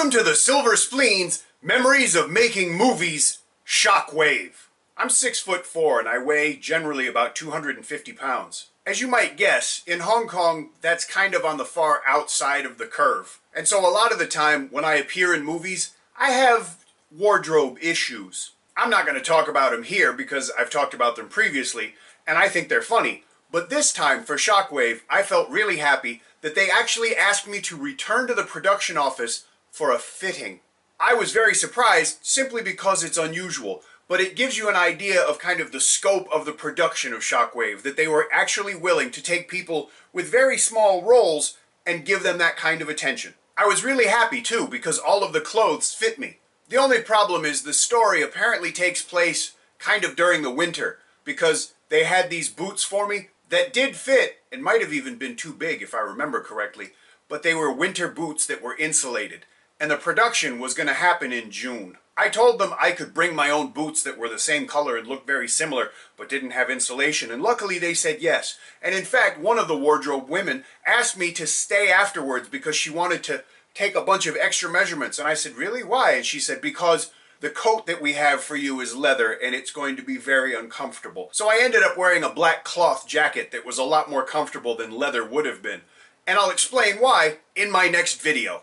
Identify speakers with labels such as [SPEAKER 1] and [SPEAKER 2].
[SPEAKER 1] Welcome to the Silver Spleen's Memories of Making Movies Shockwave. I'm 6'4" and I weigh generally about 250 pounds. As you might guess, in Hong Kong, that's kind of on the far outside of the curve. And so a lot of the time when I appear in movies, I have wardrobe issues. I'm not going to talk about them here because I've talked about them previously, and I think they're funny. But this time, for Shockwave, I felt really happy that they actually asked me to return to the production office for a fitting. I was very surprised simply because it's unusual, but it gives you an idea of kind of the scope of the production of Shockwave, that they were actually willing to take people with very small roles and give them that kind of attention. I was really happy too because all of the clothes fit me. The only problem is the story apparently takes place kind of during the winter because they had these boots for me that did fit and might have even been too big if I remember correctly, but they were winter boots that were insulated, and the production was going to happen in June. I told them I could bring my own boots that were the same color and looked very similar, but didn't have insulation, and luckily they said yes. And in fact, one of the wardrobe women asked me to stay afterwards because she wanted to take a bunch of extra measurements, and I said, really? Why? And she said, because the coat that we have for you is leather and it's going to be very uncomfortable. So I ended up wearing a black cloth jacket that was a lot more comfortable than leather would have been. And I'll explain why in my next video.